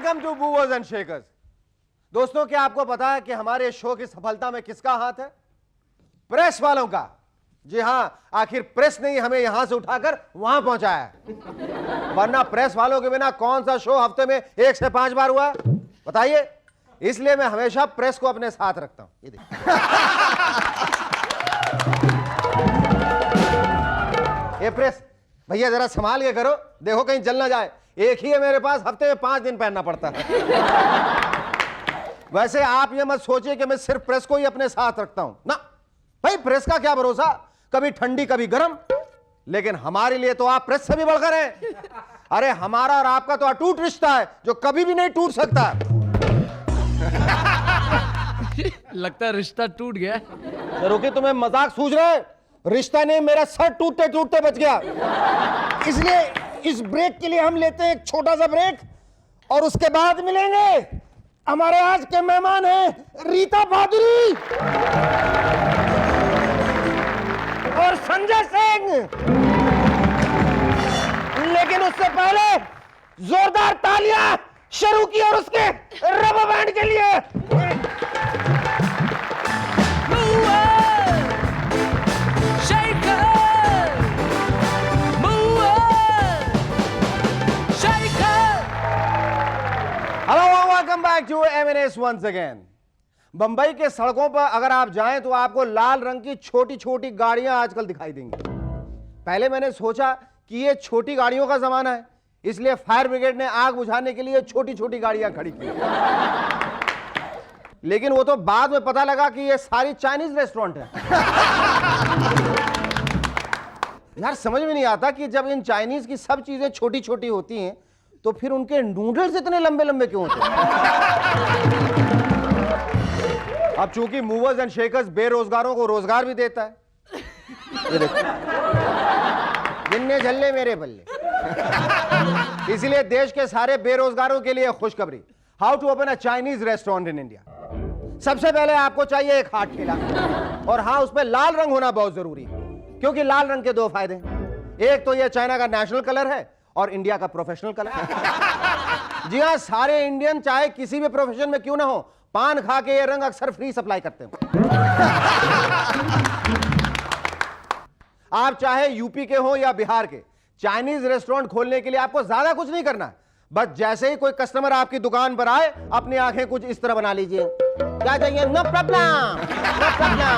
Welcome to movers and shakers. दोस्तों, क्या आपको पता है कि हमारे शो की सफलता में किसका हाथ है? प्रेस वालों का। जी हां, आखिर प्रेस ने ही हमें यहां से उठाकर वहां पहुंचाया है, वरना प्रेस वालों के बिना कौन सा शो हफ्ते में 1 से 5 बार हुआ, बताइए। इसलिए मैं हमेशा प्रेस को अपने साथ रखता हूं। ये देखिए, ये प्रेस भैया जरा संभाल के करो, देखो कहीं जल ना जाए। एक ही है मेरे पास, हफ्ते में 5 दिन पहनना पड़ता है। वैसे आप ये मत सोचिए कि मैं सिर्फ प्रेस को ही अपने साथ रखता हूं ना भाई, प्रेस का क्या भरोसा, कभी ठंडी कभी गर्म। लेकिन हमारे लिए तो आप प्रेस से भी बढ़कर हैं। अरे हमारा और आपका तो अटूट रिश्ता है जो कभी भी नहीं टूट सकता। लगता है रिश्ता टूट गया। रुकी, तुम्हें मजाक सूझ रहा है? रिश्ता नहीं, मेरा सर टूटते टूटते बच गया। इसलिए इस ब्रेक के लिए हम लेते हैं एक छोटा सा ब्रेक, और उसके बाद मिलेंगे। हमारे आज के मेहमान हैं रीता भादुरी और संजय सिंह। लेकिन उससे पहले जोरदार तालियां शुरू की और उसके रबर बैंड के लिए। Welcome back to M&S once again. Bambai के सड़कों पर अगर आप जाएं तो आपको लाल रंग की छोटी छोटी गाड़ियां आजकल दिखाई देंगी। पहले मैंने सोचा कि ये छोटी गाड़ियों का जमाना है, इसलिए फायर ब्रिगेड ने आग बुझाने के लिए छोटी छोटी गाड़ियां खड़ी की। लेकिन वो तो बाद में पता लगा कि ये सारी चाइनीज रेस्टोरेंट है। यार समझ में नहीं आता कि जब इन चाइनीज की सब चीजें छोटी छोटी होती हैं तो फिर उनके नूडल्स इतने लंबे लंबे क्यों होते हैं? अब चूंकि मूवर्स एंड शेकर्स बेरोजगारों को रोजगार भी देता है, ये देखो, जिन्ने झल्ले मेरे बल्ले। इसलिए देश के सारे बेरोजगारों के लिए खुशखबरी, how to open a Chinese restaurant in India. सबसे पहले आपको चाहिए एक हाथ ठेला, और हाँ, उस पर लाल रंग होना बहुत जरूरी है, क्योंकि लाल रंग के 2 फायदे हैं। एक तो ये चाइना का नेशनल कलर है और इंडिया का प्रोफेशनल कलर। जी हाँ, सारे इंडियन चाहे किसी भी प्रोफेशन में क्यों ना हो, पान खा के ये रंग अक्सर फ्री सप्लाई करते हैं। आप चाहे यूपी के हो या बिहार के, चाइनीज रेस्टोरेंट खोलने के लिए आपको ज्यादा कुछ नहीं करना, बस जैसे ही कोई कस्टमर आपकी दुकान पर आए, अपनी आंखें कुछ इस तरह बना लीजिए। क्या चाहिए? No problem, no problem.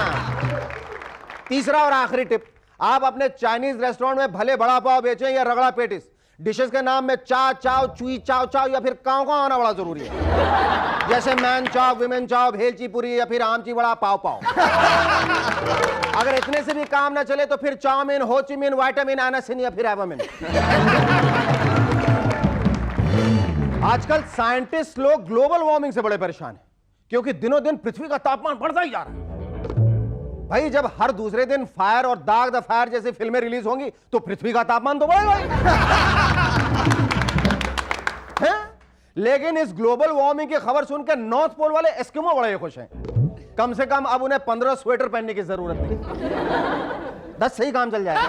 तीसरा और आखिरी टिप, आप अपने चाइनीज रेस्टोरेंट में भले बड़ा पाव बेचें या रगड़ा पेटिस, डिशेस के नाम में चा चाव, चुई चाव चाव या फिर काव काव आना बड़ा जरूरी है। जैसे मैन चाव, विमेन चाव, भेलची पूरी या फिर आमची बड़ा पाव पाव। अगर इतने से भी काम ना चले तो फिर चाउमीन, होचिमिन, विटामिन, एनासिन या फिर एवामिन। आजकल साइंटिस्ट लोग ग्लोबल वार्मिंग से बड़े परेशान हैं, क्योंकि दिनों दिन पृथ्वी का तापमान बढ़ता ही जा रहा है। भाई जब हर दूसरे दिन फायर और दाग द फायर जैसी फिल्में रिलीज होंगी तो पृथ्वी का तापमान तो बढ़ेगा ही। लेकिन इस ग्लोबल वार्मिंग की खबर सुनकर नॉर्थ पोल वाले एस्किमो बड़े खुश हैं। कम से कम अब उन्हें 15 स्वेटर पहनने की जरूरत नहीं, 10 से ही काम चल जाएगा।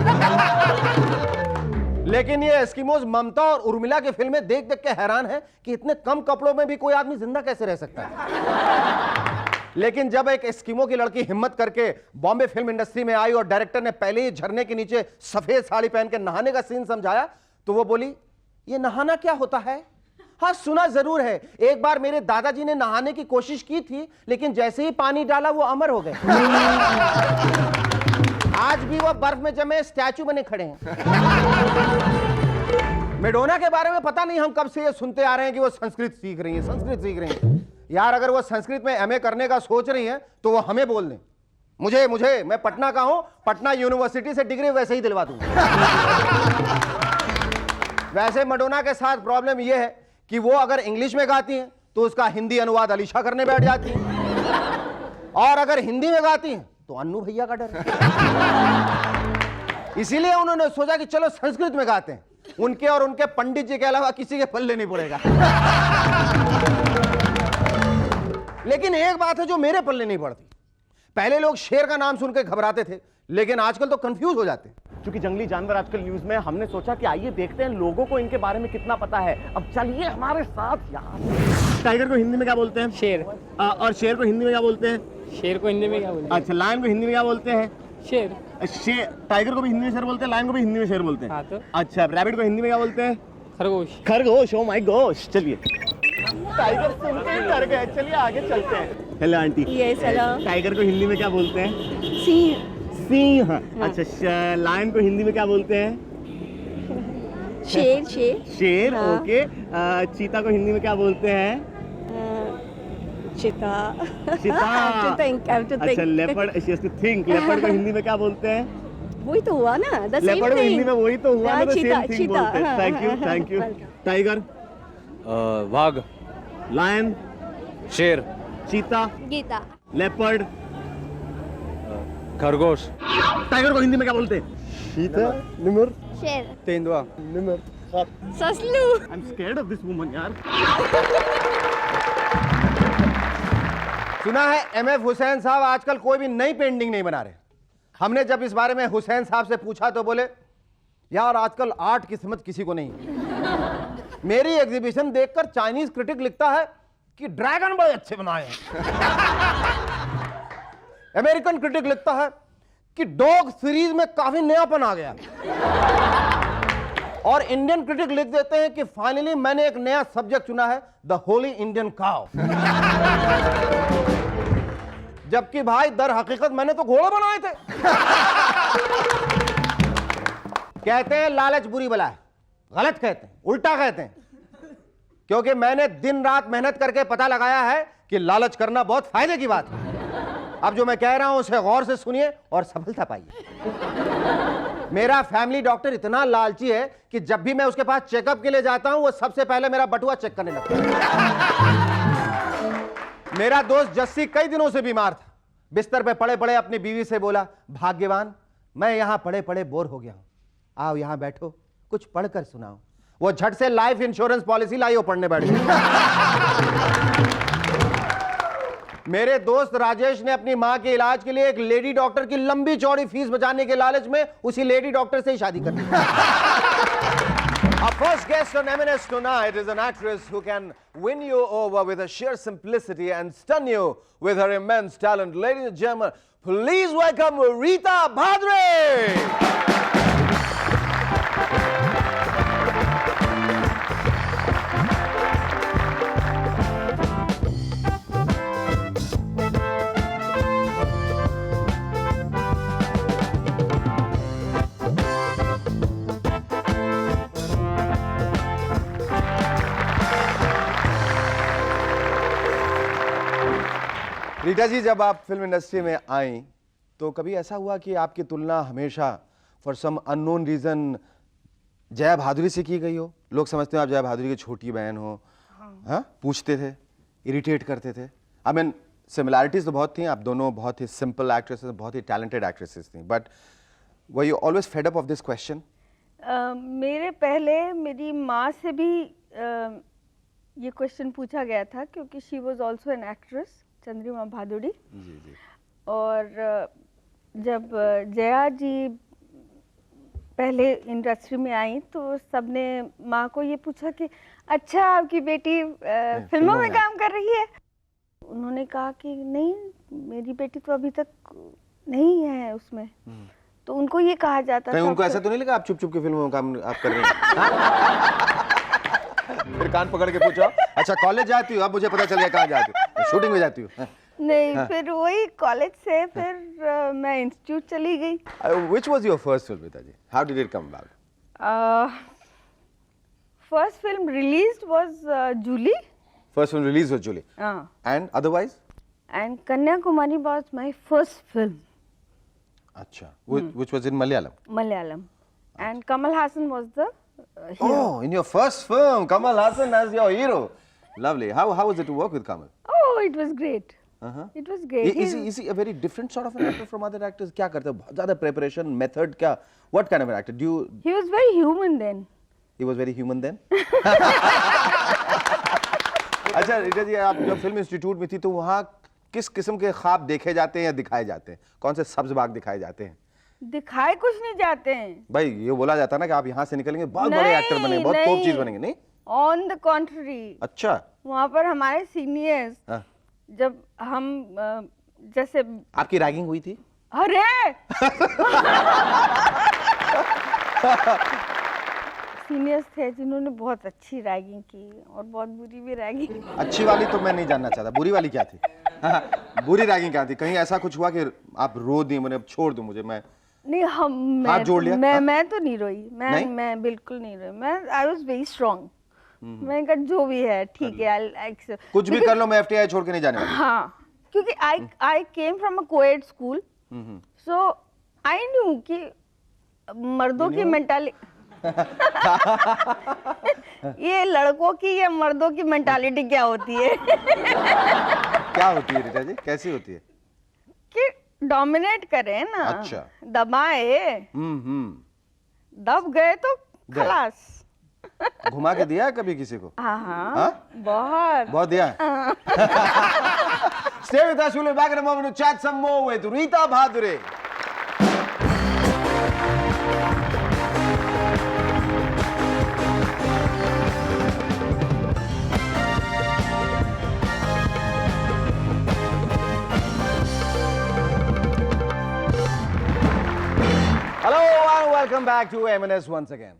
लेकिन ये एस्किमोज ममता और उर्मिला की फिल्में देख देख के हैरान है कि इतने कम कपड़ों में भी कोई आदमी जिंदा कैसे रह सकता है। लेकिन जब एक एस्किमो की लड़की हिम्मत करके बॉम्बे फिल्म इंडस्ट्री में आई और डायरेक्टर ने पहले ही झरने के नीचे सफेद साड़ी पहन के नहाने का सीन समझाया, तो वो बोली, ये नहाना क्या होता है? हाँ सुना जरूर है, एक बार मेरे दादाजी ने नहाने की कोशिश की थी, लेकिन जैसे ही पानी डाला वो अमर हो गए। आज भी वो बर्फ में जमे स्टैचू बने खड़े हैं। मेडोना के बारे में पता नहीं हम कब से ये सुनते आ रहे हैं कि वो संस्कृत सीख रही हैं, संस्कृत सीख रही हैं। यार अगर वो संस्कृत में MA करने का सोच रही हैं तो वो हमें बोल दें। मुझे मैं पटना का हूं, पटना यूनिवर्सिटी से डिग्री वैसे ही दिलवा दूंगा। वैसे मेडोना के साथ प्रॉब्लम ये है कि वो अगर इंग्लिश में गाती हैं तो उसका हिंदी अनुवाद अलीशा करने बैठ जाती हैं, और अगर हिंदी में गाती हैं तो अन्नू भैया का डर है। इसीलिए उन्होंने सोचा कि चलो संस्कृत में गाते हैं, उनके और उनके पंडित जी के अलावा किसी के पल्ले नहीं पड़ेगा। लेकिन एक बात है जो मेरे पल्ले नहीं पड़ती, पहले लोग शेर का नाम सुनकर घबराते थे, लेकिन आजकल तो कंफ्यूज हो जाते हैं। चूंकि जंगली जानवर आजकल न्यूज में, हमने सोचा कि आइए देखते हैं लोगों को इनके बारे में कितना पता है। अब चलिए हमारे साथ यार। टाइगर को हिंदी में क्या बोलते हैं? शेर। और शेर को हिंदी में क्या बोलते हैं? शेर को हिंदी में क्या बोलते हैं? अच्छा, लायन को हिंदी में क्या बोलते हैं? शेर। शेर। टाइगर को भी हिंदी में शेर बोलते हैं, लायन को भी हिंदी में शेर बोलते हैं। हाँ तो अच्छा, रैबिट को हिंदी में क्या बोलते हैं? खरगोश। खरगोश। Oh my gosh. चलिए, टाइगर सुन के ही डर गए। चलिए आगे चलते हैं। Hello aunty. Yes hello. Tiger को हिंदी में क्या बोलते हैं? सिंह। सिंह। अच्छा, लायन को हिंदी में क्या बोलते हैं? शेर। शेर। शेर। हाँ। ओके। चीता को हिंदी में क्या बोलते हैं? चीता। चीता। अच्छा, leopard. She has to think. Leopard को हिंदी में क्या बोलते हैं? वही तो हुआ ना, द सेम लेपर्ड को हिंदी में वही तो हुआ ना, तो चीता, सेम थिंग चीता, बोलते हैं। हाँ, थैंक यू, हाँ, थैंक यू। welcome। टाइगर। वाघ। लायन। शेर। चीता। गीता। लेपर्ड। खरगोश। टाइगर को हिंदी में क्या बोलते हैं? चीता। निमर। शेर। तेंदुआ। निमर। ससलू। I am scared of this woman यार। सुना है MF हुसैन साहब आजकल कोई भी नई पेंटिंग नहीं बना रहे। हमने जब इस बारे में हुसैन साहब से पूछा तो बोले यार आजकल आर्ट की समझ किसी को नहीं। मेरी एग्जीबिशन देखकर चाइनीज क्रिटिक लिखता है कि ड्रैगन बड़े अच्छे बनाए हैं। अमेरिकन क्रिटिक लिखता है कि डॉग सीरीज में काफी नयापन आ गया। और इंडियन क्रिटिक लिख देते हैं कि फाइनली मैंने एक नया सब्जेक्ट चुना है, द होली इंडियन काउ। जबकि भाई दर हकीकत मैंने तो घोड़े बनाए थे। कहते हैं लालच बुरी बला है, गलत कहते हैं, उल्टा कहते हैं। क्योंकि मैंने दिन रात मेहनत करके पता लगाया है कि लालच करना बहुत फायदे की बात है। अब जो मैं कह रहा हूं उसे गौर से सुनिए और सफलता पाइए। मेरा फैमिली डॉक्टर इतना लालची है कि जब भी मैं उसके पास चेकअप के लिए जाता हूं वो सबसे पहले मेरा बटुआ चेक करने लगता है। मेरा दोस्त जस्सी कई दिनों से बीमार था। बिस्तर पे पड़े पड़े अपनी बीवी से बोला, भाग्यवान मैं यहां पड़े पड़े बोर हो गया हूं, आओ यहां बैठो कुछ पढ़कर सुनाओ। वो झट से लाइफ इंश्योरेंस पॉलिसी लाई वो पढ़ने बैठ गई। मेरे दोस्त राजेश ने अपनी मां के इलाज के लिए एक लेडी डॉक्टर की लंबी चौड़ी फीस बचाने के लालच में उसी लेडी डॉक्टर से ही शादी कर ली। Our first guest on M&S tonight is an actress who can win you over with her sheer simplicity and stun you with her immense talent. Ladies and gentlemen, please welcome Rita Bhadre! Rita जी, जब आप film industry में आई तो कभी ऐसा हुआ कि आपकी तुलना हमेशा for some unknown reason Jaya Bhaduri से की गई हो? लोग समझते हो आप जया भादुरी की छोटी बहन हो। हाँ, पूछते थे, इरिटेट करते थे। आई मीन सिमिलैरिटीज तो बहुत थी, आप दोनों बहुत ही सिंपल एक्ट्रेसेस, बहुत ही टैलेंटेड एक्ट्रेसेस थी, but were you always fed up of this question? मेरे पहले मेरी माँ से भी ये क्वेश्चन पूछा गया था क्योंकि she was also an actress, Chandrima Bhaduri. और जब जया जी पहले इंडस्ट्री में आई तो सबने माँ को ये पूछा कि अच्छा आपकी बेटी फिल्मों में काम कर रही है। उन्होंने कहा कि नहीं, मेरी बेटी तो अभी तक नहीं है उसमें। तो उनको ये कहा जाता था। उनको ऐसा तो नहीं लगा आप चुप चुप के फिल्मों में काम आप कर रहे हैं? फिर कान पकड़ के पूछा, अच्छा कॉलेज जाती हूँ, अब मुझे पता चल गया कहाँ जाती हूँ, शूटिंग में जाती हूँ। नहीं, फिर वही कॉलेज से फिर मैं इंस्टीट्यूट चली गई। Which was your first film, Rita ji? How did it come about? First film released was Julie. First film released was Julie. And otherwise? And Kanyakumari was my first film. Acha. Which was in Malayalam? Malayalam. And Kamal Hassan was the hero. Oh, in your first film, Kamal Hassan as your hero. Lovely. How was it to work with Kamal? Oh, it was great. It was great. Is he a very different sort of an actor from other actors? क्या करते हैं? बहुत ज़्यादा preparation, method क्या? What kind of an actor? Do you? He was very human then. He was very human then. अच्छा रीटा जी, आप जब film institute में थी तो वहाँ किस किस्म के ख्वाब देखे जाते हैं या दिखाए जाते हैं? कौन से सब्ज बाग दिखाए जाते हैं? दिखाए कुछ नहीं जाते हैं। भाई ये बोला जाता है ना कि आप यहाँ से निकलेंगे बहुत बड़े एक्टर बनेंगे, बहुत टॉप चीज बनेंगे, नहीं? ऑन द कॉन्ट्री, अच्छा, वहाँ पर हमारे सीनियर्स हाँ। जब हम जैसे आपकी रैगिंग हुई थी? अरे सीनियर्स थे जिन्होंने बहुत अच्छी रैगिंग की और बहुत बुरी भी रैगिंग। अच्छी वाली तो मैं नहीं जानना चाहता, बुरी वाली क्या थी? बुरी रैगिंग क्या थी? कहीं ऐसा कुछ हुआ कि आप रो दी, मैंने छोड़ दूं मुझे, मैं नहीं, हम हाथ जोड़ लिया? मैं तो नहीं रोई, मैं बिल्कुल नहीं रोई, मैं आई वाज वेरी स्ट्रांग। मैंने कहा जो भी है ठीक है, आई एक्सेप्ट, कुछ भी कर लो, मैं एफटीआई छोड़ के नहीं जाने वाली। हाँ, क्योंकि I came from a coed school, so I knew कि मर्दों की मेंटालिटी ये लड़कों की या मर्दों की मेंटालिटी क्या होती है। क्या होती है रीता जी, कैसी होती है? कि डोमिनेट करे ना। अच्छा। दबाए, दब गए तो गए। खलास। घुमा के दिया है कभी किसी को? हाँ हाँ? बहुत दिया है? Stay with us, we'll be back in a moment to chat some more with Rita Bhadure. Hello and welcome back to M&S once again.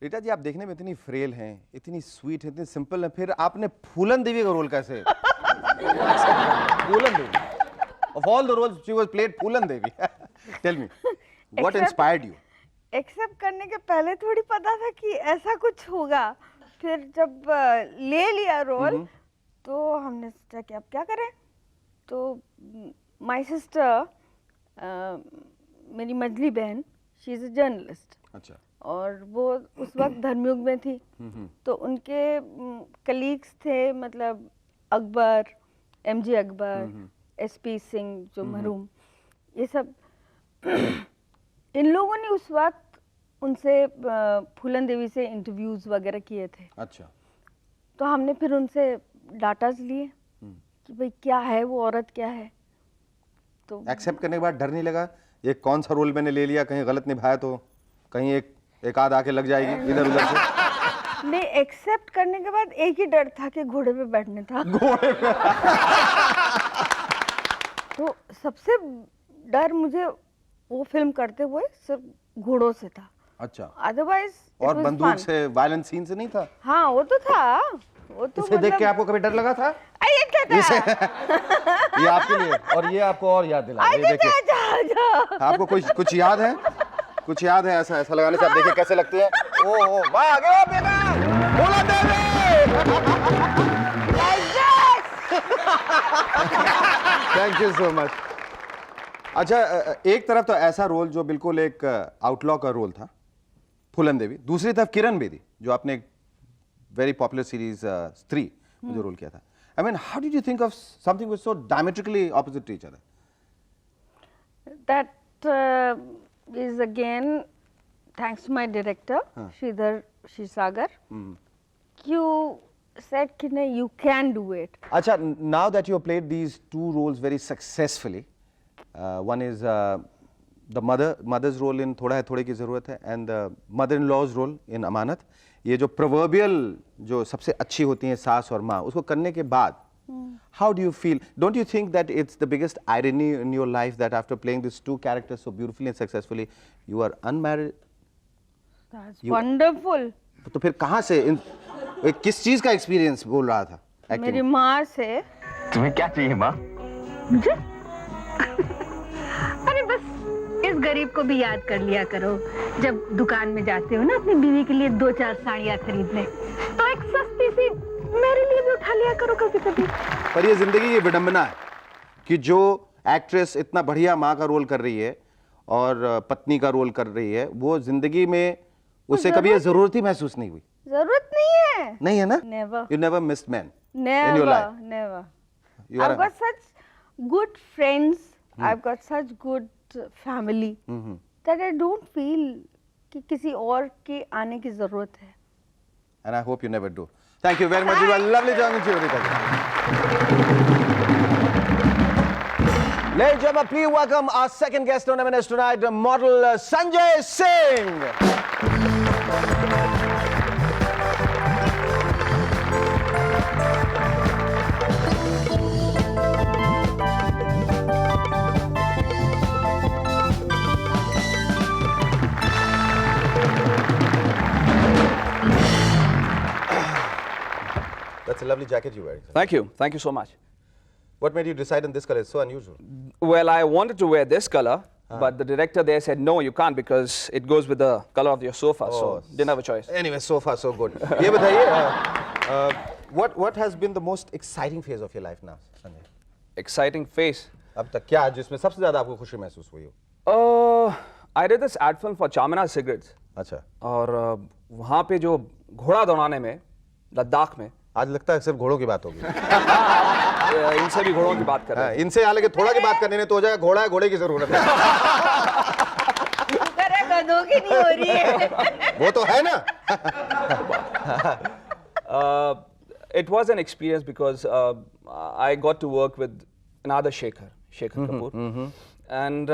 Rita जी, आप देखने में इतनी फ्रेल हैं, इतनी स्वीट हैं, इतनी सिंपल हैं, फिर आपने फूलन देवी का रोल कैसे? Phoolan Devi, of all the roles she was played Phoolan Devi. Tell me, what inspired you? Accept करने के पहले थोड़ी पता था कि ऐसा कुछ होगा, फिर जब ले लिया रोल तो हमने सोचा कि अब क्या करें। तो माय सिस्टर, मेरी मझली बहन, शी इज़ अ जर्नलिस्ट। अच्छा। और वो उस वक्त धर्मयुग में थी, तो उनके कलीग्स थे, मतलब अकबर, एमजे अकबर, एसपी सिंह जो मरहूम, ये सब इन लोगों ने उस वक्त उनसे फूलन देवी से इंटरव्यूज वगैरह किए थे। अच्छा। तो हमने फिर उनसे डाटाज लिए कि भाई क्या है वो औरत, क्या है। तो एक्सेप्ट करने के बाद डर नहीं लगा ये कौन सा रोल मैंने ले लिया, कहीं गलत निभाया तो कहीं एक आध आके लग जाएगी इधर उधर से? नहीं, एक्सेप्ट करने के बाद एक ही डर था कि घोड़े पे बैठने था। घोड़े पे? तो सबसे डर मुझे वो फिल्म करते हुए सिर्फ घोड़ों से था। अच्छा। अदरवाइज और बंदूक से, वायलेंट सीन से नहीं था? हाँ, वो तो था, वो तो इसे देख के आपको कभी डर लगा था? ये क्या था? ये आपके लिए, और ये आपको और याद दिला। ये देखिए, आपको कुछ याद है? कुछ याद है? ऐसा लगाने से आप देखिए कैसे लगते हैं। ओ वाह, आगे वाह बेटा, बोला थैंक यू सो मच। अच्छा, एक तरफ तो ऐसा रोल जो बिल्कुल एक आउटलॉ का रोल था, फूलन देवी, दूसरी तरफ किरण बेदी जो आपने एक वेरी पॉपुलर सीरीज स्त्री में जो रोल किया था। I mean, how did you think of something which was so diametrically opposite to each other? That is again thanks to my director, Sridhar Shirsagar. You said कि नहीं, you can do it. अच्छा, now that you have played these two roles very successfully, one is the mother's role in थोड़ा है थोड़े की ज़रूरत है, and the mother-in-law's role in अमानत। ये जो proverbial जो सबसे अच्छी होती हैं सास और माँ, उसको करने के बाद how do you feel? Don't you think that it's the biggest irony in your life that after playing these two characters so beautifully and successfully, you are unmarried? That's wonderful. तो फिर कहाँ से किस चीज़ का एक्सपीरियंस बोल रहा था? मेरी माँ से। तुम्हें क्या चाहिए माँ? मुझे? अरे बस इस गरीब को भी याद कर लिया करो जब दुकान में जाते हो ना अपनी बीवी के लिए 2-4 साड़ियाँ खरीदने, तो एक सस्ती सी मेरे लिए भी उठा लिया करो कभी कभी। पर ये जिंदगी की विडंबना है कि जो एक्ट्रेस इतना बढ़िया माँ का रोल कर रही है और पत्नी का रोल कर रही है, वो जिंदगी में उसे कभी ये जरूरत ही महसूस नहीं हुई। जरूरत नहीं है। नहीं है ना? Never. You never missed men in Never, your life. never. You are I've got such good friends. I've got such good family that I don't feel कि किसी और के आने की जरूरत है। And I hope you never do. Thank you very much. You were lovely talking to you, Rita. Ladies and gentlemen, please welcome our second guest on M&S tonight, model Sanjay Singh. That's a lovely jacket you're wearing. Thank you. Thank you so much. What made you decide on this color? It's so unusual. Well, I wanted to wear this color, but the director there said, no, you can't because it goes with the color of your sofa. So didn't have a choice. Anyway, so far so good. ये बताइए, what has been the most exciting phase of your life now, Sanjay? Exciting face. अब तक क्या जिसमें सबसे ज़्यादा आपको खुशी महसूस हुई हो? I did this ad film for Charminar Cigarettes. अच्छा. और वहाँ पे जो घोड़ा दौड़ाने में, लद्दाख में, आज लगता है सिर्फ घोड़ों की बात होगी. इनसे भी घोड़ों की बात कर रहे हैं. इनसे हालांकि थोड़ा की बात करने ने तो हो जाएगा, घोड़ा है, घोड़े की जरूरत है. गधों की नहीं हो रही है. वो तो है ना. It was an experience because I got to work with another Shekhar Kapoor, and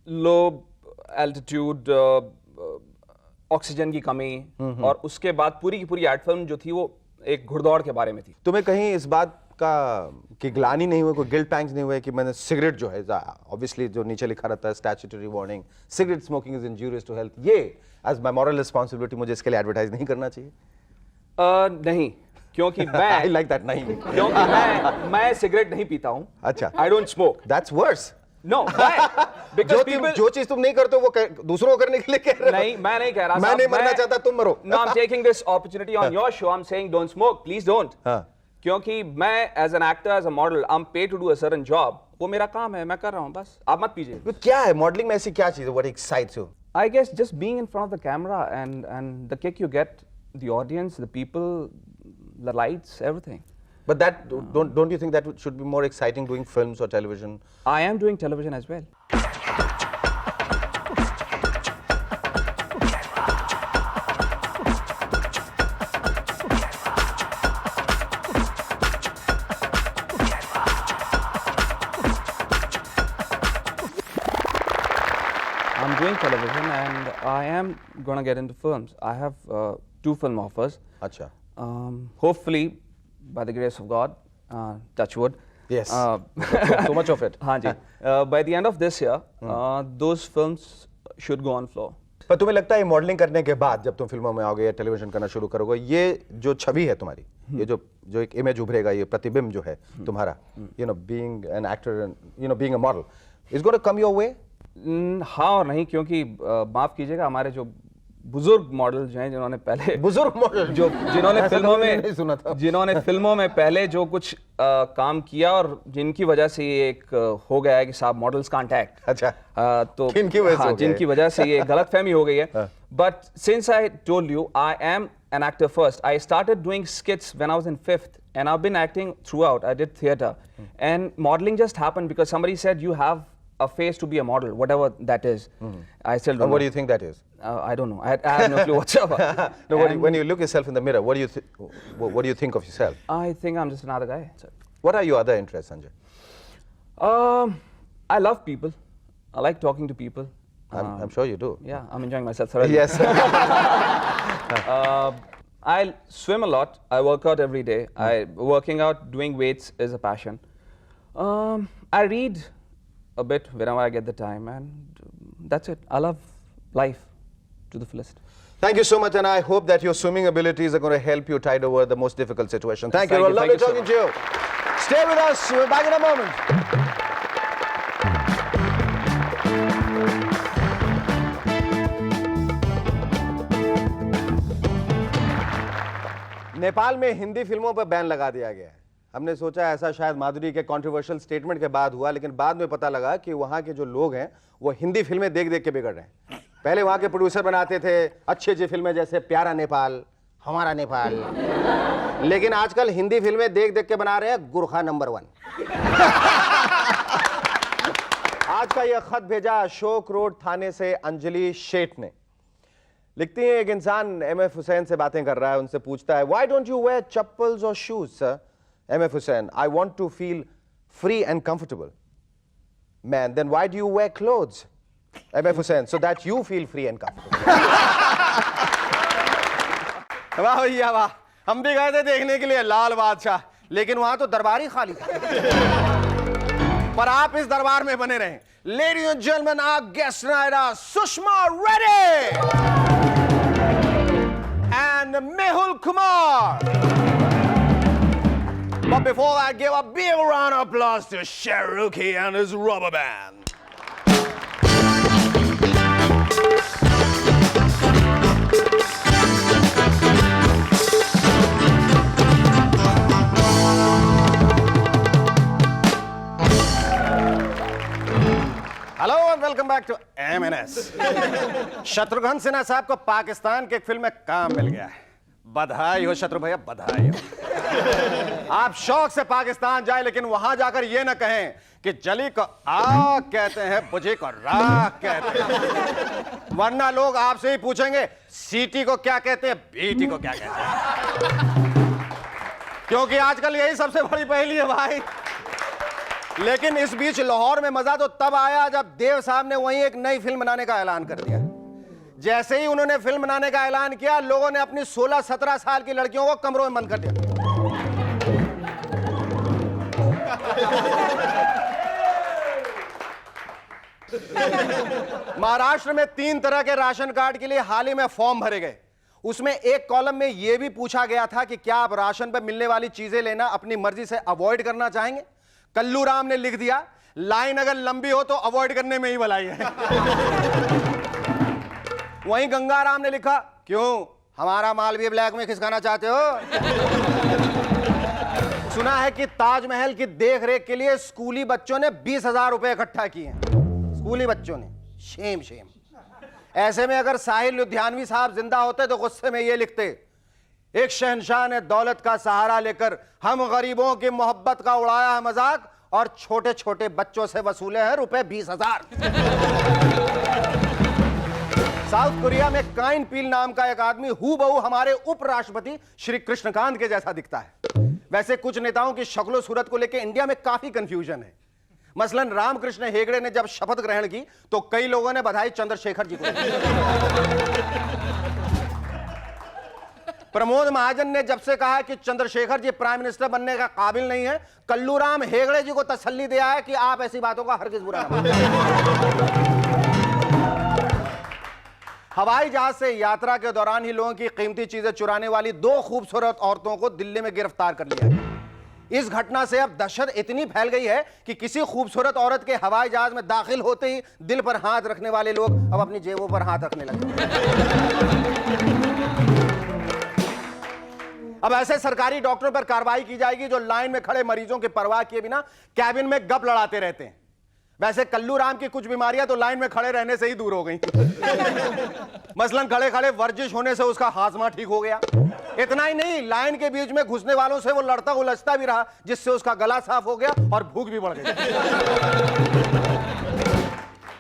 low altitude, oxygen की कमी, और उसके बाद पूरी की पूरी एड फिल्म जो थी वो एक घुड़दौड़ के बारे में थी. तुम्हें कहीं इस बात का कि ग्लानि नहीं हुई, कोई गिल्ट पैंग्स नहीं हुए कि मैंने सिगरेट जो है, ऑब्वियसली जो नीचे लिखा रहता है statutory warning, cigarette smoking is injurious to health, ये एज माय मॉरल रिस्पांसिबिलिटी मुझे इसके लिए एडवर्टाइज नहीं करना चाहिए? नहीं, क्योंकि मैं आई लाइक दैट. नहीं, क्योंकि मैं सिगरेट नहीं पीता हूँ. अच्छा. I don't smoke. That's worse. No, because जो चीज तुम नहीं करते हो वो दूसरों को करने के लिए कह रहे हो. नहीं, मैं नहीं कह रहा. मैं नहीं मरना चाहता, तुम मरो. No, I'm taking this opportunity on your show. I'm saying don't smoke. Please don't. क्योंकि मैं as an actor, as a model, I'm paid to do a certain job. वो मेरा काम है, मैं कर रहा हूँ बस. आप मत पीजिए. तो क्या है मॉडलिंग में ऐसी क्या चीज है? What excites you? I guess just being in front of the camera and the kick you get, the audience, the people, the lights, everything. But that don't you think that should be more exciting doing films or television? I am doing television as well. I'm doing television and I am gonna get into films. I have 2 film offers. अच्छा. Hopefully, by the grace of God, touch wood. Yes. So much of it. हाँ जी. By the end of this year, those films should go on floor. पर तुम्हें लगता है modelling करने के बाद जब तुम फिल्मों में आओगे या टेलीविजन करना शुरू करोगे, ये जो छवि है तुम्हारी, ये जो एक इमेज उभरेगा, ये प्रतिबिंब जो है तुम्हारा, being an actor and being a model, is going to come your way? हाँ और नहीं, क्योंकि माफ कीजिएगा, हमारे जो बुजुर्ग मॉडल जो हैं, जिन्होंने पहले बुजुर्ग मॉडल जिन्होंने फिल्मों में पहले जो कुछ काम किया और जिनकी वजह से ये एक हो गया है कि साहब मॉडल्स कांट एक्ट. अच्छा. तो जिनकी वजह से ये गलतफहमी हो गई है. But since I told you I am an actor first. I started doing skits when I was in 5th and I've been acting throughout. I did theater and modeling just happened because somebody said you have a face to be a model, whatever that is. I still don't know. What do you think that is? I don't know. I have no clue whatsoever. No, when you look yourself in the mirror, what do you think of yourself? I think I'm just another guy. What are your other interests, Sanjay? I love people. I like talking to people. I'm sure you do. Yeah, I'm enjoying myself thoroughly. Yes. I swim a lot. I work out every day. Working out, doing weights is a passion. I read a bit whenever I get the time, and that's it. I love life to the fullest. Thank you so much, and I hope that your swimming abilities are going to help you tide over the most difficult situation. Thank you. Lovely talking to you. Stay with us. We're back in a moment. Nepal में हिंदी फिल्मों पर ban लगा दिया गया है. हमने सोचा ऐसा शायद माधुरी के कंट्रोवर्शियल स्टेटमेंट के बाद हुआ, लेकिन बाद में पता लगा कि वहाँ के जो लोग हैं वो हिंदी फिल्में देख देख के बिगड़ रहे हैं. पहले वहाँ के प्रोड्यूसर बनाते थे अच्छी अच्छी फिल्में जैसे प्यारा नेपाल, हमारा नेपाल, लेकिन आजकल हिंदी फिल्में देख देख के बना रहे हैं गुरखा नंबर 1. आज का यह खत भेजा अशोक रोड थाने से अंजलि शेठ ने. लिखती है, एक इंसान एमएफ हुसैन से बातें कर रहा है, उनसे पूछता है, why don't you wear chappals और shoes sir? MF Husain, I want to feel free and comfortable. Man, then why do you wear clothes? MF Hussain, so that you feel free and comfortable. वाह भैया वाह, हम भी गए थे देखने के लिए लाल बादशाह, लेकिन वहां तो दरबार ही खाली था। पर आप इस दरबार में बने रहें। Ladies and gentlemen, our guest tonight are Sushma Reddy and Mehul Kumar. But before that, give a big round of applause to Shahrukhi and his rubber band. Hello and welcome back to MNS। Shatrughan Sinha साहब को पाकिस्तान के एक film में काम मिल गया है। बधाई हो शत्रु भैया, बधाई हो। आप शौक से पाकिस्तान जाए, लेकिन वहां जाकर ये ना कहें कि जली को आग कहते हैं, बुझी को राख कहते हैं, वरना लोग आपसे ही पूछेंगे सीटी को क्या कहते हैं, बीटी को क्या कहते हैं, क्योंकि आजकल यही सबसे बड़ी पहेली है भाई। लेकिन इस बीच लाहौर में मजा तो तब आया जब देव साहब ने वहीं एक नई फिल्म बनाने का ऐलान कर दिया। जैसे ही उन्होंने फिल्म बनाने का ऐलान किया, लोगों ने अपनी 16-17 साल की लड़कियों को कमरों में बंद कर दिया। महाराष्ट्र में 3 तरह के राशन कार्ड के लिए हाल ही में फॉर्म भरे गए। उसमें एक कॉलम में यह भी पूछा गया था कि क्या आप राशन पर मिलने वाली चीजें लेना अपनी मर्जी से अवॉइड करना चाहेंगे। कल्लू राम ने लिख दिया, लाइन अगर लंबी हो तो अवॉइड करने में ही भलाई है। वहीं गंगाराम ने लिखा, क्यों हमारा माल भी ब्लैक में खिसकाना चाहते हो। सुना है कि ताजमहल की देखरेख के लिए स्कूली बच्चों ने 20,000 रुपए इकट्ठा किए। स्कूली बच्चों ने, शेम शेम। ऐसे में अगर साहिल लुधियानवी साहब जिंदा होते तो गुस्से में ये लिखते, एक शहंशाह ने दौलत का सहारा लेकर हम गरीबों की मोहब्बत का उड़ाया है मजाक और छोटे छोटे बच्चों से वसूले हैं रुपए 20,000। साउथ कोरिया में काइन पील नाम का एक आदमी हूबहू हमारे उपराष्ट्रपति श्री कृष्णकांत के जैसा दिखता है। वैसे कुछ नेताओं की शक्लो सूरत को लेकर इंडिया में काफी कंफ्यूजन है। मसलन रामकृष्ण हेगड़े ने जब शपथ ग्रहण की तो कई लोगों ने बधाई चंद्रशेखर जी को। प्रमोद महाजन ने जब से कहा कि चंद्रशेखर जी प्राइम मिनिस्टर बनने का काबिल नहीं है, कल्लूराम हेगड़े जी को तसल्ली दिया है कि आप ऐसी बातों का हरगिज बुरा न मानें। हवाई जहाज से यात्रा के दौरान ही लोगों की कीमती चीजें चुराने वाली 2 खूबसूरत औरतों को दिल्ली में गिरफ्तार कर लिया है। इस घटना से अब दहशत इतनी फैल गई है कि किसी खूबसूरत औरत के हवाई जहाज में दाखिल होते ही दिल पर हाथ रखने वाले लोग अब अपनी जेबों पर हाथ रखने लगे। अब ऐसे सरकारी डॉक्टरों पर कार्रवाई की जाएगी जो लाइन में खड़े मरीजों की परवाह किए बिना कैबिन में गप लड़ाते रहते हैं। वैसे कल्लू राम की कुछ बीमारियां तो लाइन में खड़े रहने से ही दूर हो गई। मसलन खड़े खड़े वर्जिश होने से उसका हाजमा ठीक हो गया। इतना ही नहीं, लाइन के बीच में घुसने वालों से वो लड़ता उलझता भी रहा, जिससे उसका गला साफ हो गया और भूख भी बढ़ गई।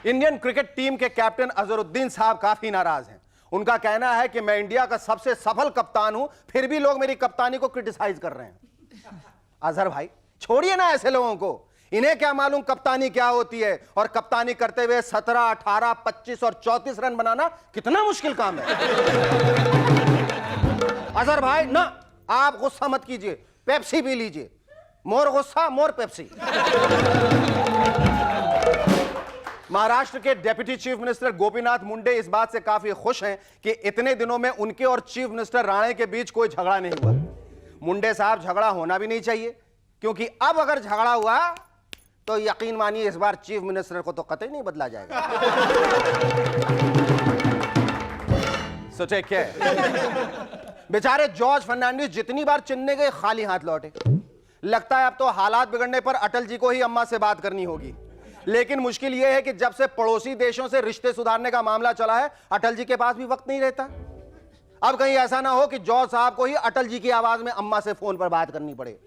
इंडियन क्रिकेट टीम के कैप्टन अजहरुद्दीन साहब काफी नाराज हैं। उनका कहना है कि मैं इंडिया का सबसे सफल कप्तान हूं, फिर भी लोग मेरी कप्तानी को क्रिटिसाइज कर रहे हैं। अजहर भाई छोड़िए ना ऐसे लोगों को, इन्हें क्या मालूम कप्तानी क्या होती है, और कप्तानी करते हुए 17, 18, 25 और 34 रन बनाना कितना मुश्किल काम है। अजहर भाई ना, आप गुस्सा मत कीजिए, पेप्सी पी लीजिए। मोर गुस्सा मोर पेप्सी। महाराष्ट्र के deputy chief minister Gopinath Munde इस बात से काफी खुश हैं कि इतने दिनों में उनके और चीफ मिनिस्टर राणे के बीच कोई झगड़ा नहीं हुआ। मुंडे साहब, झगड़ा होना भी नहीं चाहिए, क्योंकि अब अगर झगड़ा हुआ तो यकीन मानिए इस बार चीफ मिनिस्टर को तो कतई नहीं बदला जाएगा। So take care. बेचारे जॉर्ज फर्नांडिस जितनी बार चेन्नई गए खाली हाथ लौटे। लगता है अब तो हालात बिगड़ने पर अटल जी को ही अम्मा से बात करनी होगी। लेकिन मुश्किल यह है कि जब से पड़ोसी देशों से रिश्ते सुधारने का मामला चला है, अटल जी के पास भी वक्त नहीं रहता। अब कहीं ऐसा ना हो कि जॉर्ज साहब को ही अटल जी की आवाज में अम्मा से फोन पर बात करनी पड़े।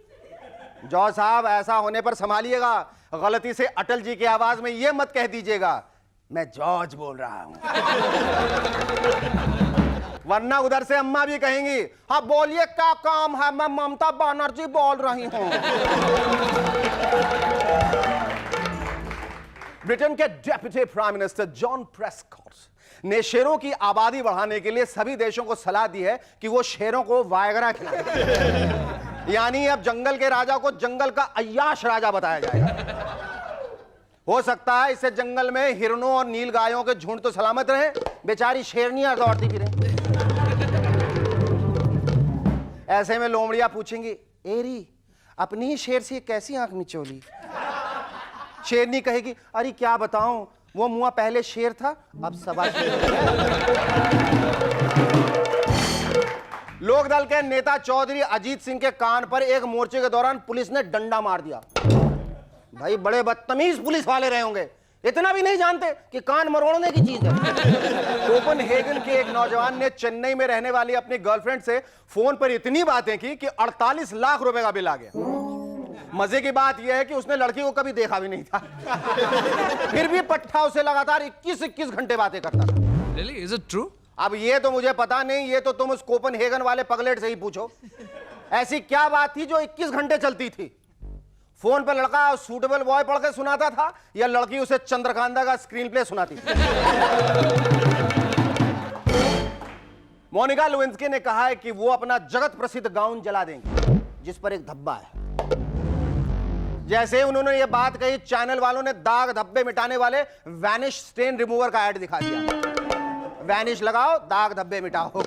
जॉर्ज साहब, ऐसा होने पर संभालिएगा, गलती से अटल जी की आवाज में यह मत कह दीजिएगा मैं जॉर्ज बोल रहा हूं। वरना उधर से अम्मा भी कहेंगी, हाँ बोलिए क्या काम है, मैं ममता बनर्जी बोल रही हूं। ब्रिटेन के deputy prime minister John Prescott ने शेरों की आबादी बढ़ाने के लिए सभी देशों को सलाह दी है कि वो शेरों को वायगरा खिलाएं। यानी अब जंगल के राजा को जंगल का अय्याश राजा बताया जाएगा। हो सकता है इससे जंगल में हिरणों और नील गायों के झुंड तो सलामत रहे, बेचारी शेरनियां दौड़ती फिरें। ऐसे में लोमड़ियां पूछेंगी, एरी अपनी ही शेर से कैसी आंख मिचोली? शेरनी कहेगी, अरे क्या बताऊं, वो मुआ पहले शेर था अब सवा शेर हो गया। लोकदल के नेता चौधरी अजीत सिंह के कान पर एक मोर्चे के दौरान पुलिस ने डंडा मार दिया। भाई बड़े बदतमीज पुलिस वाले रहे होंगे, इतना भी नहीं जानते कि कान मरोड़ने की चीज है। कोपनहेगन के एक नौजवान ने चेन्नई में रहने वाली अपनी गर्लफ्रेंड से फोन पर इतनी बातें की कि 48 लाख रुपए का बिल आ गया। मजे की बात यह है कि उसने लड़की को कभी देखा भी नहीं था, फिर भी पट्टा उसे लगातार 21 घंटे बातें करता था। Really? Is it true? अब ये तो मुझे पता नहीं, ये तो तुम उस कोपनहेगन वाले पगलेट से ही पूछो। ऐसी क्या बात थी जो 21 घंटे चलती थी? फोन पर लड़का सूटेबल बॉय पढ़ के सुनाता था या लड़की उसे चंद्रकांता का स्क्रीन प्ले सुनाती थी? मोनिका लुइंस्की ने कहा है कि वो अपना जगत प्रसिद्ध गाउन जला देंगे जिस पर एक धब्बा है। जैसे ही उन्होंने ये बात कही, चैनल वालों ने दाग धब्बे मिटाने वाले वैनिश स्टेन रिमूवर का ऐड दिखा दिया। वैनिश लगाओ, दाग धब्बे मिटाओ।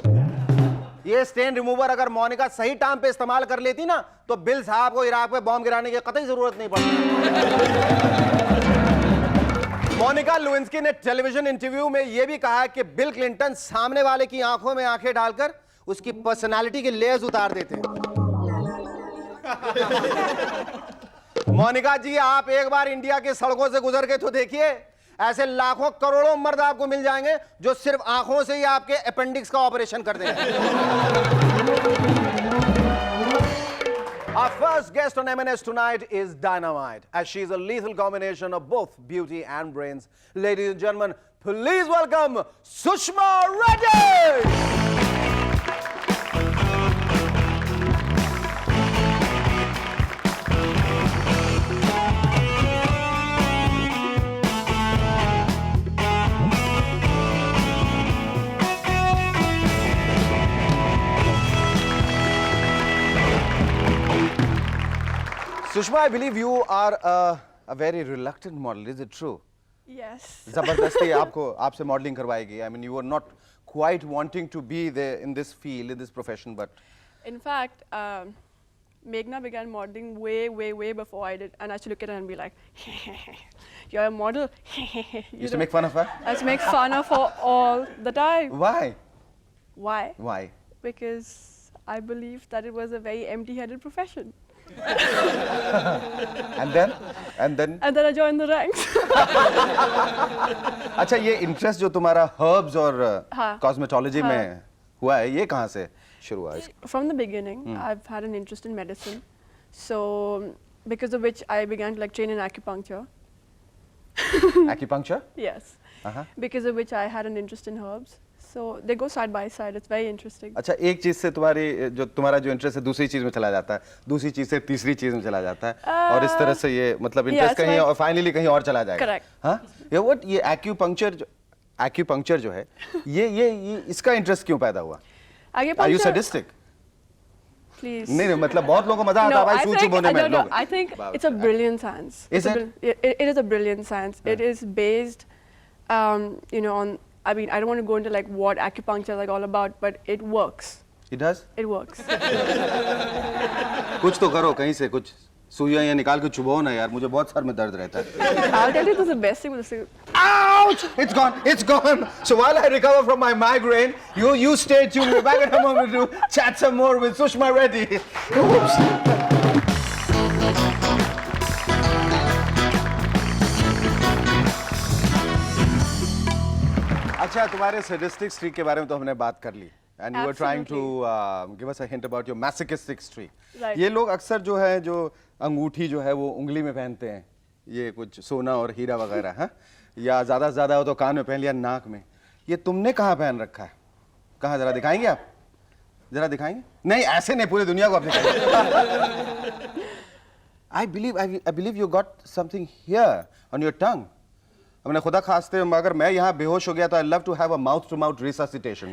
ये स्टेन रिमूवर अगर मोनिका सही टाइम पे इस्तेमाल कर लेती ना, तो बिल साहब को इराक पे बॉम्ब गिराने की कतई जरूरत नहीं पड़ती। मोनिका लुइंस्की ने टेलीविजन इंटरव्यू में यह भी कहा कि बिल क्लिंटन सामने वाले की आंखों में आंखें डालकर उसकी पर्सनालिटी के लेयर्स उतार देते हैं। मोनिका जी, आप एक बार इंडिया की सड़कों से गुजर के तो देखिए, ऐसे लाखों करोड़ों मर्द आपको मिल जाएंगे जो सिर्फ आंखों से ही आपके अपेंडिक्स का ऑपरेशन कर देंगे। Our first guest on M&S tonight is Dynamite, as she is a lethal combination of both beauty and brains. Ladies and gentlemen, please welcome Sushma Reddy! Sushma, I believe you are a very reluctant model. Is it true? Yes. जबरदस्ती आपसे modeling करवाएगी. I mean, you were not quite wanting to be there in this field, in this profession, but. In fact, Meghna began modeling way before I did, and I used to look at her and be like, "You're a model." You used to make fun of her? I used to make fun of her all the time. Why? Why? Why? Because I believed that it was a very empty-headed profession. And then? And then I joined the ranks. अच्छा, ये interest जो तुम्हारा herbs और हाँ. cosmetology हाँ. में हुआ है, ये कहाँ से शुरू हुआ? From the beginning, I've had an interest in medicine. So, because of which I began to train in acupuncture. Acupuncture? Yes. Uh-huh. Because of which I had an interest in herbs. So they go side by side. It's very interesting. अच्छा, एक चीज से तुम्हारा जो interest है दूसरी चीज में चला जाता है, दूसरी चीज से तीसरी चीज में चला जाता है, और इस तरह से ये मतलब इंटरेस्ट कहीं और फाइनली कहीं और चला जाएगा। Correct. हाँ, ये एक्यूपंक्चर जो है, ये इसका इंटरेस्ट क्यों पैदा हुआ? Are you sadistic? Please. नहीं, मतलब बहुत लोगों को मजा आता है भाई सूची बोने में लोग। I think it's a brilliant science. Is it? It is a brilliant science. It is based, on. I mean, I don't want to go into what acupuncture is all about, but it works. It does? It works. कुछ तो करो, कहीं से कुछ सुइयां या निकाल के चुभाओ ना यार, मुझे बहुत सर में दर्द रहता है। I'll tell you, this is the best thing with this. Ouch! It's gone. It's gone. So while I recover from my migraine, you stay tuned. We're back at a moment to chat some more with Sushma Reddy. Oops. अच्छा, तुम्हारे sadistic streak के बारे में तो हमने बात कर ली. And you were trying to give us a hint about your masochistic streak. Right. ये लोग अक्सर जो है जो अंगूठी जो है वो उंगली में पहनते हैं, ये कुछ सोना और हीरा वगैरह, हाँ, या ज़्यादा से ज़्यादा हो तो कान में पहन लिया, नाक में. ये तुमने कहाँ पहन रखा है? कहाँ, जरा दिखाएंगे आप? जरा दिखाएंगे? नहीं, ऐसे नहीं, पूरी दुनिया को आप दिखाएंगे. I believe you got something here on your tongue. हमने खुदा खास्ते अगर मैं यहाँ बेहोश हो गया तो I love to have a mouth to mouth resuscitation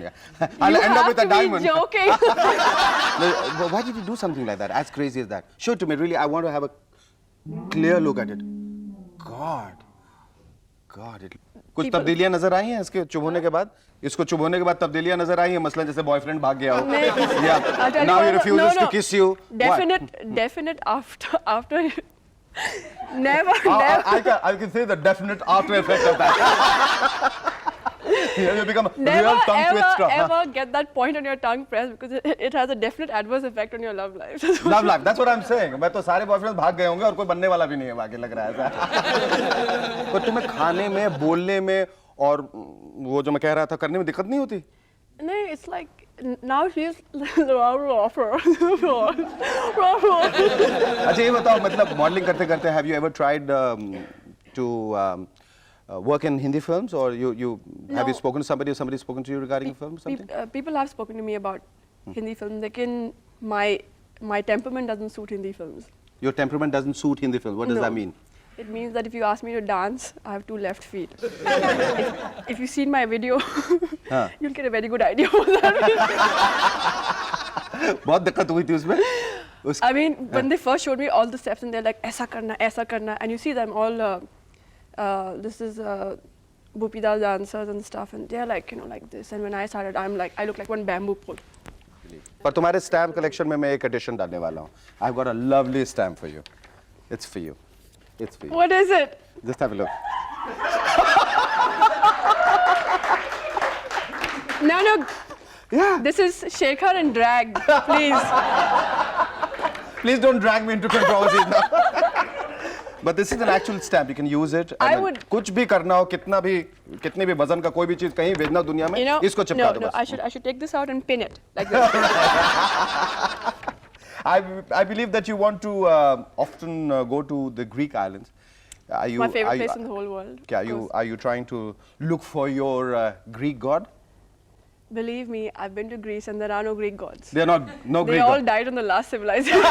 I'll You end up have with a to be diamond. joking. No, why did you do something like that? As crazy as that? Show it to me. Really, I want to have a clear look at it. God, कुछ तब्दीलियां नजर आई हैं इसके चुभोने के बाद? इसको चुभोने के बाद तब्दीलियां नजर आई हैं, मसलन जैसे बॉयफ्रेंड भाग गया हो, या I'll tell now you he what, refuses to kiss you. Definite after. Never. I can say the definite after effect of that. You become a Never real tongue twister. ever get that point on your tongue pressed because it has a definite adverse effect on your love life. Love life. That's what I'm saying. मैं तो सारे boyfriend भाग गए होंगे और कोई बनने वाला भी नहीं है बाकी लग रहा है ऐसा। पर तुम्हें खाने में, बोलने में और वो जो मैं कह रहा था करने में दिक्कत नहीं होती? No, it's like now she's अच्छा ये बताओ, मतलब मॉडलिंग करते करते have you ever tried to work in Hindi films, or you have you No. spoken to somebody, or somebody spoken to you regarding films, something? People have spoken to me about Hindi films. Lekin my temperament doesn't suit Hindi films. Your temperament doesn't suit Hindi films. What does No. that mean? It means that if you ask me to dance, I have two left feet. if you've seen my video, you'll get a very good idea of that. बहुत दिक्कत हुई थी उसमें? I mean, when they first showed me all the steps and they're like, aisa karna, and you see them all, this is Bhupida dancers and stuff, and they're like, like this. And when I started, I'm like, I look like one bamboo pole. पर तुम्हारे stamp collection में मैं एक addition डालने वाला हूँ. I've got a lovely stamp for you. It's for you. It's for you. What is it? Just have a look. No. Yeah. This is Shekhar and dragged, please. Please don't drag me into controversies now. But this is an actual stamp. You can use it. I and would- कुछ भी करना हो, कितने भी वजन का कोई भी चीज कहीं भेजना दुनिया में, इसको चिपका दो no, बस. I should take this out and pin it like this. I believe that you want to often go to the Greek islands. Are you? My favorite are you- place in the whole world. Okay, of course. are you trying to look for your Greek god? Believe me, I've been to Greece and there are no Greek gods. They are not no They Greek all god. died in the last civilization.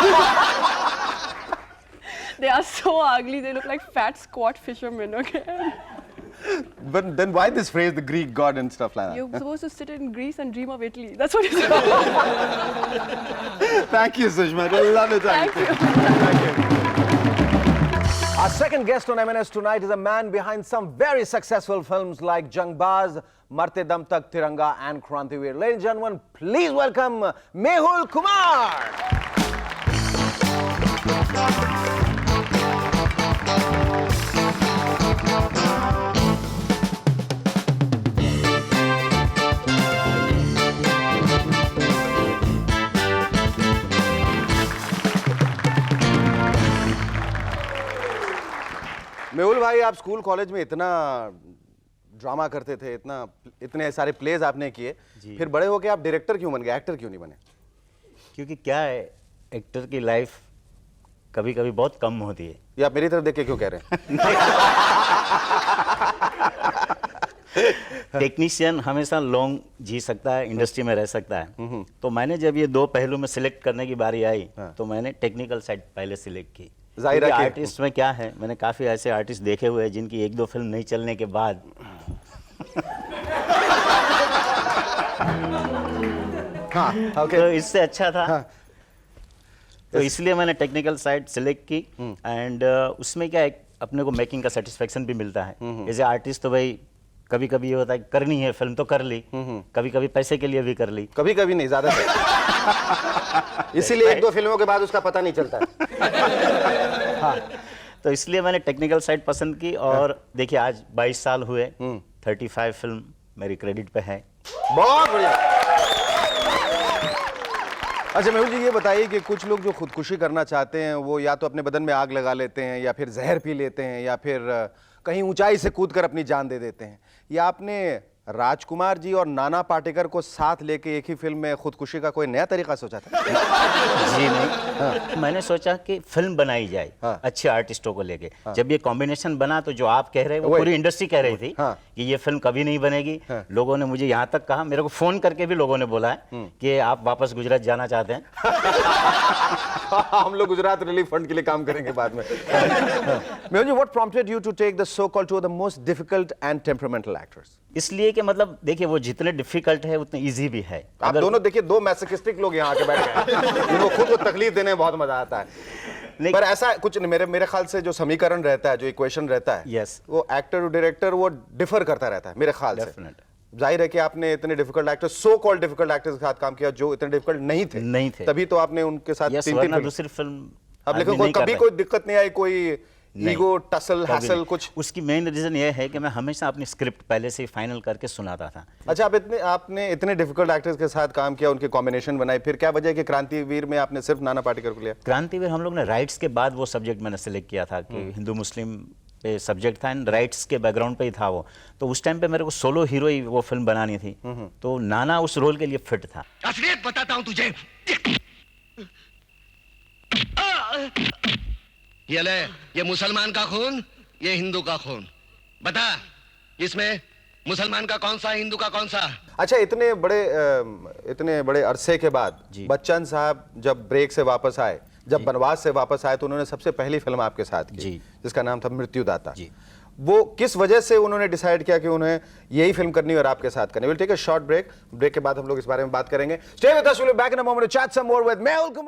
They are so ugly. They look like fat squat fishermen. Okay. But then why this phrase, the Greek god and stuff like that? You're supposed to sit in Greece and dream of Italy. That's what it's called. Thank you, Sushma. I love it. Thank you. Thank you. Our second guest on M&S tonight is a man behind some very successful films like Jangbaz, Marte Dam Tak Tiranga and Krantiveer. Ladies and gentlemen, please welcome Mehul Kumar. Mehul भाई, आप school college में इतना drama करते थे, इतने सारे pledge आपने किए, फिर बड़े होके आप डायरेक्टर क्यों बन गए, एक्टर क्यों नहीं बने? क्योंकि क्या है, एक्टर की लाइफ कभी कभी बहुत कम होती है. ये आप मेरी तरफ देख के क्यों कह रहे हैं? टेक्नीशियन हमेशा लॉन्ग जी सकता है, इंडस्ट्री में रह सकता है. तो मैंने जब ये दो पहलू में सिलेक्ट करने की बारी आई, तो मैंने टेक्निकल साइड पहले सिलेक्ट की. जाहिर है कि आर्टिस्ट में क्या है, मैंने काफी ऐसे आर्टिस्ट देखे हुए हैं जिनकी एक दो फिल्म नहीं चलने के बाद तो इससे अच्छा था. तो इसलिए मैंने टेक्निकल साइड सिलेक्ट की. एंड उसमें क्या है, अपने को मेकिंग का सेटिस्फेक्शन भी मिलता है. एज ए आर्टिस्ट तो भाई कभी कभी ये होता है करनी है फिल्म तो कर ली, कभी कभी पैसे के लिए भी कर ली. कभी कभी नहीं, ज्यादा इसीलिए एक दो फिल्मों के बाद उसका पता नहीं चलता है. हाँ, तो इसलिए मैंने टेक्निकल साइड पसंद की. और देखिए आज 22 साल हुए, 35 फिल्म मेरी क्रेडिट पे है. बहुत बढ़िया. अच्छा मेहुल जी, ये बताइए कि कुछ लोग जो खुदकुशी करना चाहते हैं वो या तो अपने बदन में आग लगा लेते हैं, या फिर जहर पी लेते हैं, या फिर कहीं ऊंचाई से कूदकर अपनी जान दे देते हैं. या आपने राजकुमार जी और नाना पाटेकर को साथ लेके एक ही फिल्म में खुदकुशी का कोई नया तरीका सोचा था? जी नहीं, मैंने सोचा कि फिल्म बनाई जाए अच्छे आर्टिस्टों को लेके। जब ये कॉम्बिनेशन बना तो जो आप कह रहे हैं वो पूरी इंडस्ट्री कह रही थी कि ये फिल्म कभी नहीं बनेगी। लोगों ने मुझे यहाँ तक कहा, मेरे को फोन करके भी लोगों ने बोला है कि आप वापस गुजरात जाना चाहते हैं। हम लोग गुजरात रिलीफ फंड के लिए काम करेंगे बाद में। मेहुल जी, what prompted you to take the so-called two of the most difficult and temperamental actors? इसलिए कि मतलब देखिए वो जितने डिफिकल्ट है उतने इजी भी है। आप दोनों देखिए, दो मैसोकिस्टिक लोग यहाँ आके बैठ गए जिनको खुद को तकलीफ देने में बहुत मजा आता है। पर ऐसा कुछ नहीं, मेरे ख्याल से जो समीकरण रहता है, जो इक्वेशन रहता है, Yes. वो एक्टर और डायरेक्टर वो डिफर करता रहता है मेरे ख्याल से। Definite. जाहिर है कि आपने इतने difficult actors, so called difficult actors के साथ काम किया जो इतने डिफिकल्ट नहीं थे, नहीं थे। तभी तो आपने उनके साथ यस, तीन वरना फिल्म। दूसरी फिल्म अब लेकिन आदमी नहीं कर कभी रहे। कोई दिक्कत नहीं आई, कोई नहीं, ईगो टसल कभी हैसल नहीं। कुछ? उसकी मेन रीजन ये है कि मैं हमेशा अपनी स्क्रिप्ट पहले से ही फाइनल करके सुनाता था। अच्छा, आपने इतने डिफिकल्ट एक्टर्स के साथ काम किया, उनके कॉम्बिनेशन बनाए, फिर क्या वजह है कि क्रांतिवीर में आपने सिर्फ नाना पाटेकर को लिया? क्रांतिवीर हम लोग ने राइट्स के बाद वो सब्जेक्ट मैंने सेलेक्ट किया था कि हिंदू मुस्लिम पे सब्जेक्ट था एंड राइट्स के बैकग्राउंड पे ही था वो। तो उस टाइम पे मेरे को सोलो हीरो ही वो फिल्म बनानी थी, तो नाना उस रोल के लिए फिट था। असलियत बताता हूं तुझे। ये ले, ये मुसलमान का खून, ये हिंदू का खून। बता, इसमें मुसलमान का कौन सा, हिंदू का कौन सा? अच्छा, इतने बड़े अरसे के बाद बच्चन साहब जब ब्रेक से वापस आए, जब बनवास से वापस आए, तो उन्होंने सबसे पहली फिल्म आपके साथ की जिसका नाम था मृत्युदाता। वो किस वजह से उन्होंने डिसाइड किया कि उन्हें यही फिल्म करनी और आपके साथ करनी? Will take a short break के बाद हम लोग इस बारे में बात करेंगे। Stay with us, will be back in a moment to chat some more with Mehul Kumar.